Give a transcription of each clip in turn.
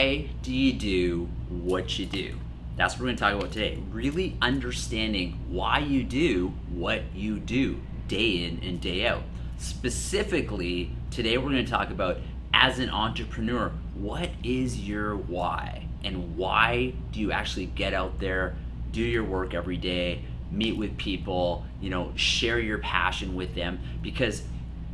why do you do what you do? That's what we're going to talk about today. Really understanding why you do what you do day in and day out. Specifically, today we're going to talk about, as an entrepreneur, what is your why? And why do you actually get out there, do your work every day, meet with people, share your passion with them? Because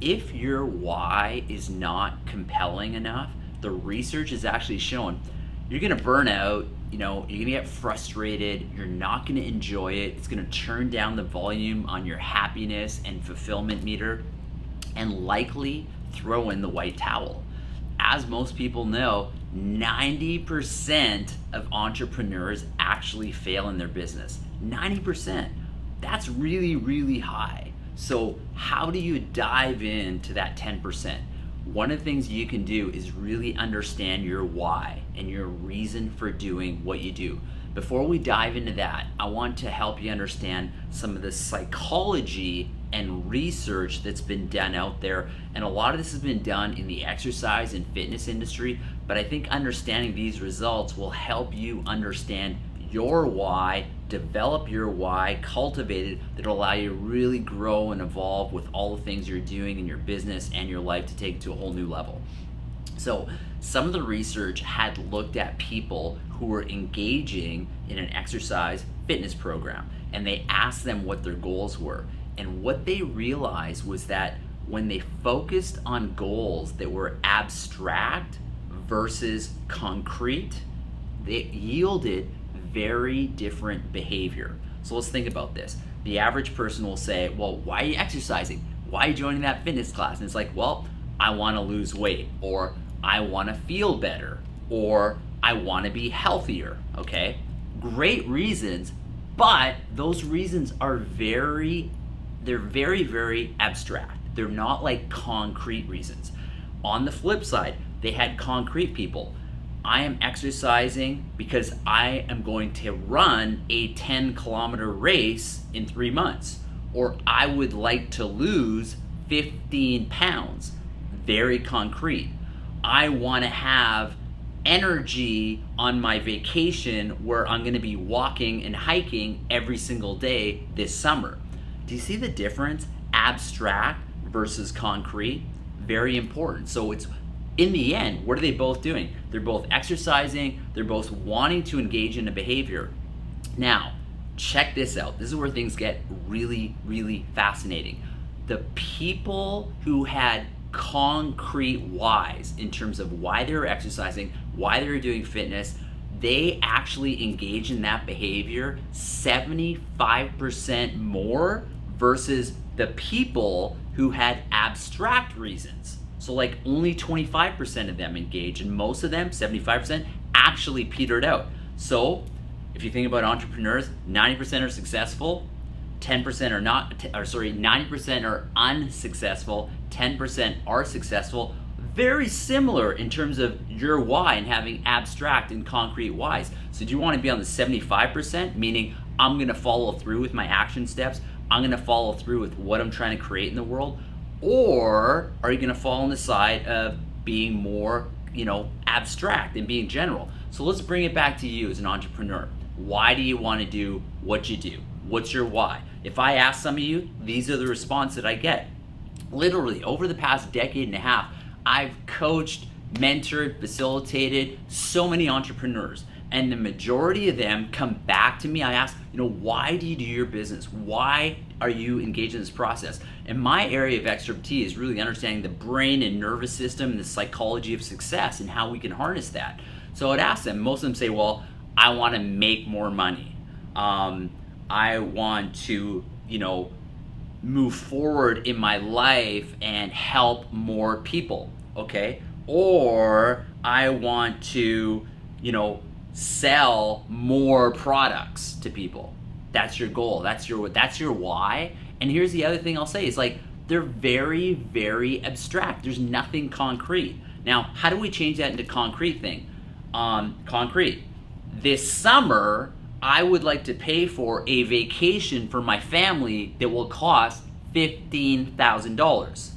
if your why is not compelling enough, the research is actually showing you're going to burn out, you're going to get frustrated, you're not going to enjoy it, it's going to turn down the volume on your happiness and fulfillment meter, and likely throw in the white towel. As most people know, 90% of entrepreneurs actually fail in their business. 90%. That's really, really high. So how do you dive into that 10%? One of the things you can do is really understand your why and your reason for doing what you do. Before we dive into that, I want to help you understand some of the psychology and research that's been done out there. And a lot of this has been done in the exercise and fitness industry, but I think understanding these results will help you understand your why, develop your why, cultivate it, that'll allow you to really grow and evolve with all the things you're doing in your business and your life to take it to a whole new level. So some of the research had looked at people who were engaging in an exercise fitness program, and they asked them what their goals were. And what they realized was that when they focused on goals that were abstract versus concrete, they yielded very different behavior. So let's think about this. The average person will say, well, why are you exercising? Why are you joining that fitness class? And it's like, well, I want to lose weight, or I want to feel better, or I want to be healthier, okay? Great reasons, but those reasons are very, very abstract. They're not like concrete reasons. On the flip side, they had concrete people. I am exercising because I am going to run a 10-kilometer race in 3 months, or I would like to lose 15 pounds. Very concrete. I want to have energy on my vacation where I'm going to be walking and hiking every single day this summer. Do you see the difference? Abstract versus concrete. Very important. So it's, in the end, what are they both doing? They're both exercising, they're both wanting to engage in a behavior. Now, check this out. This is where things get really, really fascinating. The people who had concrete whys in terms of why they were exercising, why they were doing fitness, they actually engage in that behavior 75% more versus the people who had abstract reasons. So like only 25% of them engage, and most of them, 75%, actually petered out. So if you think about entrepreneurs, 90% are successful, 10% are not, 90% are unsuccessful, 10% are successful. Very similar in terms of your why and having abstract and concrete whys. So do you want to be on the 75%, meaning I'm going to follow through with my action steps, I'm going to follow through with what I'm trying to create in the world? Or are you going to fall on the side of being more, abstract and being general? So let's bring it back to you as an entrepreneur. Why do you want to do what you do? What's your why? If I ask some of you, these are the response that I get. Literally, over the past decade and a half, I've coached, mentored, facilitated so many entrepreneurs. And the majority of them come back to me. I ask, why do you do your business? Why are you engaged in this process? And my area of expertise is really understanding the brain and nervous system and the psychology of success and how we can harness that. So I'd ask them, most of them say, well, I want to make more money. I want to, move forward in my life and help more people, okay? Or I want to, sell more products to people. That's your goal. That's your why. And here's the other thing I'll say is like, they're very, very abstract. There's nothing concrete. Now, how do we change that into concrete thing? Concrete. This summer, I would like to pay for a vacation for my family that will cost $15,000.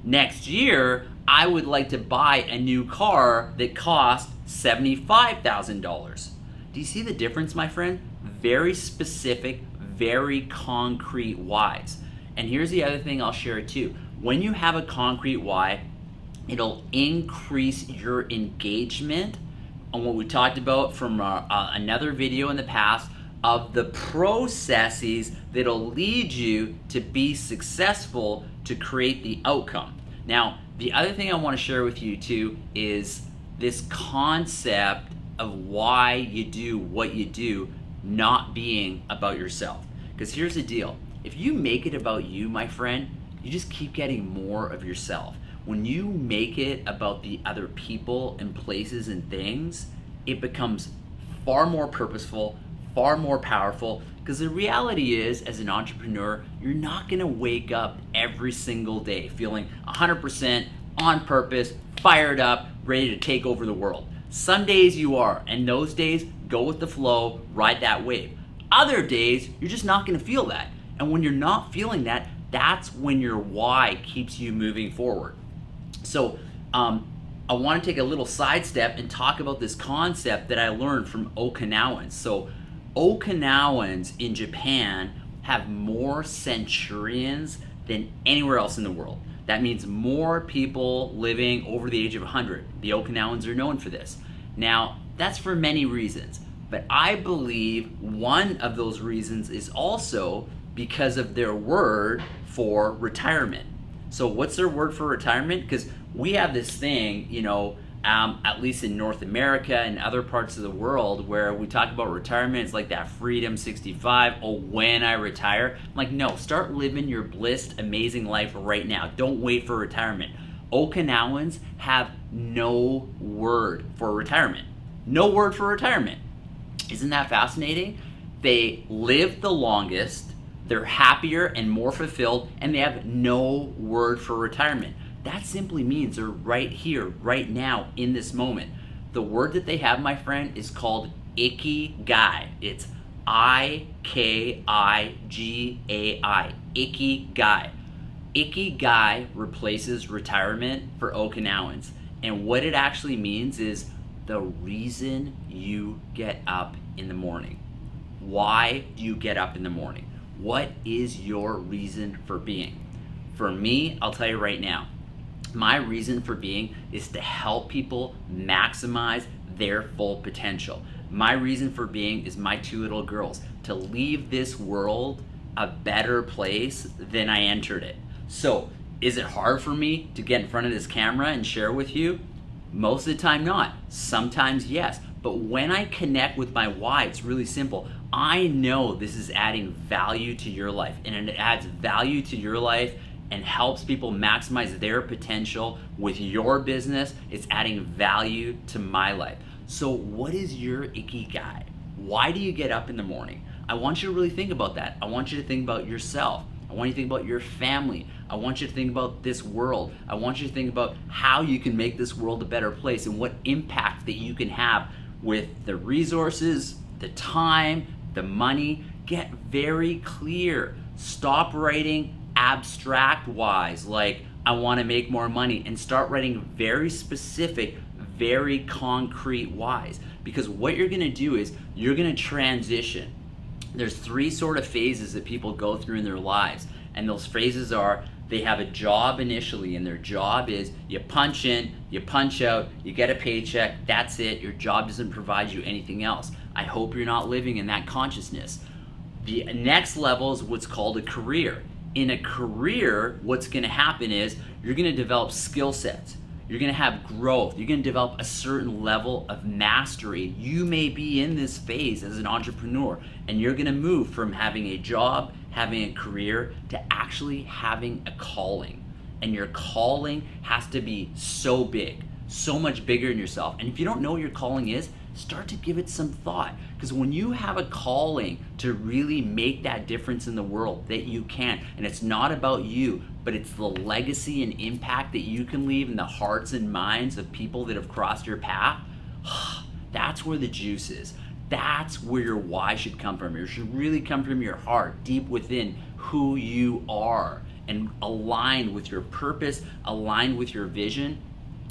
Next year, I would like to buy a new car that costs $75,000. Do you see the difference, my friend? Very specific, very concrete whys. And here's the other thing I'll share too. When you have a concrete why, it'll increase your engagement on what we talked about from another video in the past of the processes that'll lead you to be successful to create the outcome. Now, the other thing I want to share with you too is this concept of why you do what you do not being about yourself. Because here's the deal. If you make it about you, my friend, you just keep getting more of yourself. When you make it about the other people and places and things, it becomes far more purposeful, far more powerful. Because the reality is, as an entrepreneur, you're not gonna wake up every single day feeling 100% on purpose, fired up, ready to take over the world. Some days you are, and those days, go with the flow, ride that wave. Other days, you're just not gonna feel that. And when you're not feeling that, that's when your why keeps you moving forward. So I want to take a little sidestep and talk about this concept that I learned from Okinawans. So Okinawans in Japan have more centurions than anywhere else in the world. That means more people living over the age of 100. The Okinawans are known for this. Now, that's for many reasons, but I believe one of those reasons is also because of their word for retirement. So what's their word for retirement? Because we have this thing, at least in North America and other parts of the world, where we talk about retirement, it's like that Freedom 65, oh, when I retire. I'm like, no, start living your blissed, amazing life right now. Don't wait for retirement. Okinawans have no word for retirement. No word for retirement. Isn't that fascinating? They live the longest, they're happier and more fulfilled, and they have no word for retirement. That simply means they're right here, right now, in this moment. The word that they have, my friend, is called Ikigai. It's I-K-I-G-A-I. Ikigai. Ikigai replaces retirement for Okinawans. And what it actually means is the reason you get up in the morning. Why do you get up in the morning? What is your reason for being? For me, I'll tell you right now, my reason for being is to help people maximize their full potential. My reason for being is my two little girls, to leave this world a better place than I entered it. So, is it hard for me to get in front of this camera and share with you? Most of the time not. Sometimes yes. But when I connect with my why, it's really simple. I know this is adding value to your life, and it adds value to your life and helps people maximize their potential with your business. It's adding value to my life. So what is your Ikigai? Why do you get up in the morning? I want you to really think about that. I want you to think about yourself. I want you to think about your family. I want you to think about this world. I want you to think about how you can make this world a better place and what impact that you can have with the resources, the time, the money. Get very clear. Stop writing abstract whys like I want to make more money, and start writing very specific, very concrete whys. Because what you're going to do is you're going to transition. There's three sort of phases that people go through in their lives, and those phases are: they have a job initially, and their job is you punch in, you punch out, you get a paycheck, that's it. Your job doesn't provide you anything else. I hope you're not living in that consciousness. The next level is what's called a career. In a career, what's going to happen is you're going to develop skill sets. You're going to have growth. You're going to develop a certain level of mastery. You may be in this phase as an entrepreneur, and you're going to move from having a job, having a career, to actually having a calling. And your calling has to be so big, so much bigger in yourself. And if you don't know what your calling is, start to give it some thought. Because when you have a calling to really make that difference in the world, that you can, and it's not about you, but it's the legacy and impact that you can leave in the hearts and minds of people that have crossed your path, that's where the juice is. That's where your why should come from. It should really come from your heart, deep within who you are. and aligned with your purpose, aligned with your vision,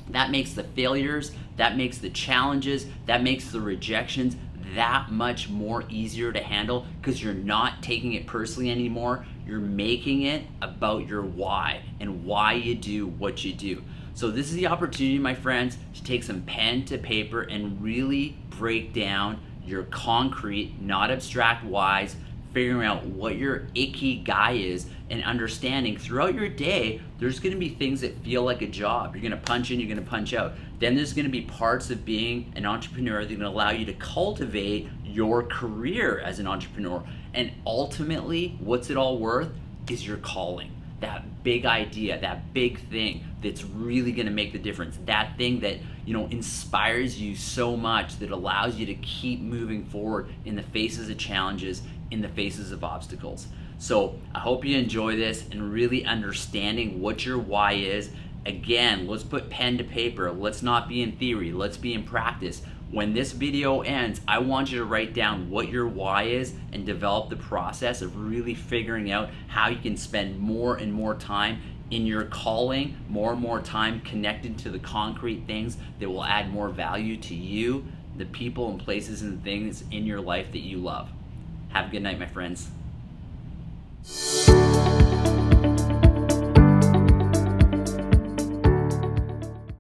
that makes the failures, that makes the challenges, that makes the rejections that much more easier to handle, because you're not taking it personally anymore. You're making it about your why and why you do what you do. So this is the opportunity, my friends, to take some pen to paper and really break down your concrete, not abstract whys, figuring out what your ikigai is, and understanding throughout your day, there's gonna be things that feel like a job. You're gonna punch in, you're gonna punch out. Then there's gonna be parts of being an entrepreneur that are gonna allow you to cultivate your career as an entrepreneur. And ultimately, what's it all worth is your calling. That big idea, that big thing that's really gonna make the difference. That thing that, inspires you so much, that allows you to keep moving forward in the faces of challenges, in the faces of obstacles. So I hope you enjoy this and really understanding what your why is. Again, let's put pen to paper. Let's not be in theory, let's be in practice. When this video ends, I want you to write down what your why is and develop the process of really figuring out how you can spend more and more time in your calling, more and more time connected to the concrete things that will add more value to you, the people and places and things in your life that you love. Have a good night, my friends.